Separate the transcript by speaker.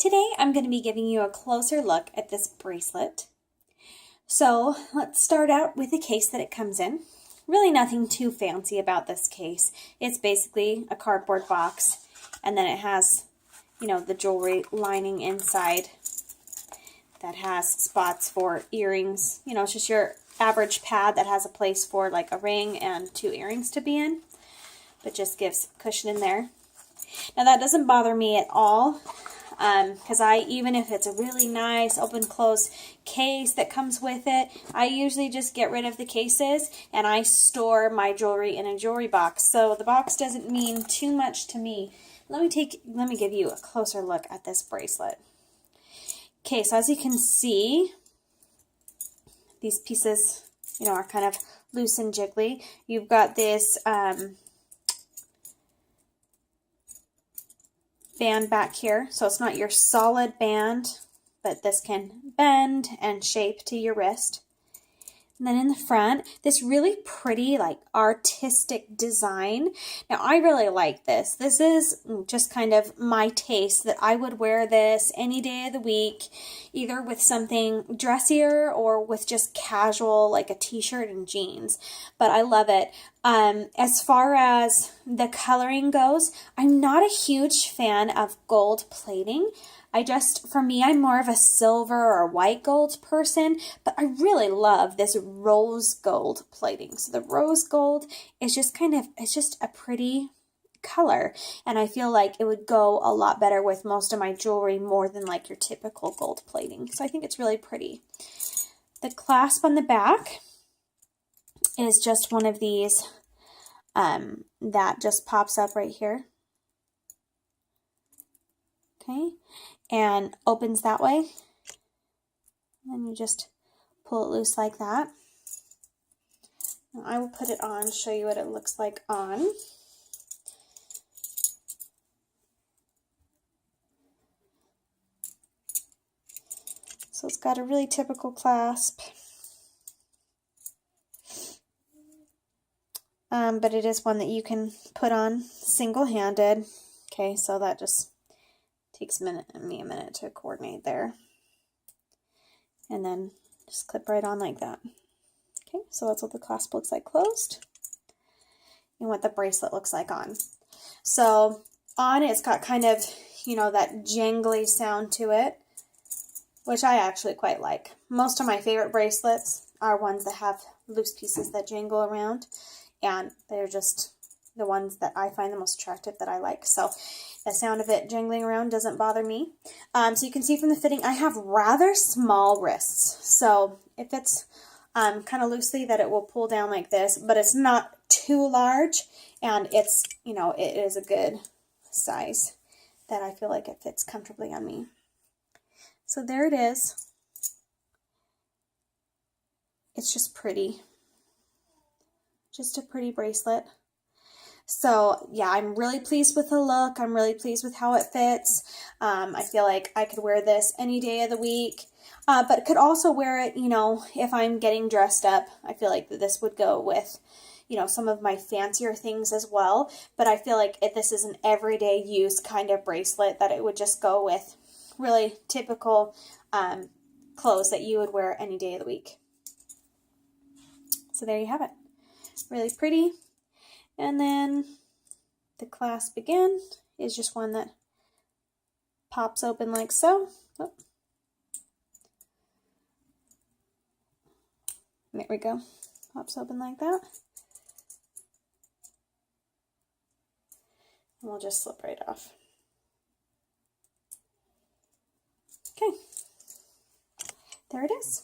Speaker 1: Today I'm going to be giving you a closer look at this bracelet. So let's start out with the case that it comes in. Really nothing too fancy about this case. It's basically a cardboard box, and then it has, the jewelry lining inside that has spots for earrings. It's just your average pad that has a place for like a ring and 2 earrings to be in, but just gives cushion in there. Now that doesn't bother me at all, because even if it's a really nice open close case that comes with it, I usually just get rid of the cases and I store my jewelry in a jewelry box. So the box doesn't mean too much to me. Let me give you a closer look at this bracelet. Okay, so as you can see, these pieces, are kind of loose and jiggly. You've got this band back here, so it's not your solid band, but this can bend and shape to your wrist. And then in the front, this really pretty, like, artistic design. Now, I really like this. This is just kind of my taste, that I would wear this any day of the week, either with something dressier or with just casual, like a t-shirt and jeans. But I love it. As far as the coloring goes, I'm not a huge fan of gold plating. For me, I'm more of a silver or white gold person, but I really love this rose gold plating. So the rose gold is just it's just a pretty color, and I feel like it would go a lot better with most of my jewelry more than like your typical gold plating. So I think it's really pretty. The clasp on the back is just one of these that just pops up right here. Okay, and opens that way. And you just pull it loose like that. Now I will put it on, show you what it looks like on. So it's got a really typical clasp. But it is one that you can put on single-handed. Okay, so that just takes me a minute to coordinate there. And then just clip right on like that. Okay, so that's what the clasp looks like closed, and what the bracelet looks like on. So on, it's got kind of, that jangly sound to it, which I actually quite like. Most of my favorite bracelets are ones that have loose pieces that jangle around, and they're just the ones that I find the most attractive, that I like. So the sound of it jangling around doesn't bother me. So you can see from the fitting, I have rather small wrists. So it fits kind of loosely, that it will pull down like this, but it's not too large, and it's, it is a good size that I feel like it fits comfortably on me. So there it is. It's just pretty. Just a pretty bracelet. So yeah, I'm really pleased with the look. I'm really pleased with how it fits. I feel like I could wear this any day of the week, but could also wear it, if I'm getting dressed up. I feel like this would go with, some of my fancier things as well. But I feel like this is an everyday use kind of bracelet, that it would just go with really typical clothes that you would wear any day of the week. So there you have it. Really pretty. And then the clasp again is just one that pops open like so. Oh. There we go. Pops open like that. And we'll just slip right off. Okay. There it is.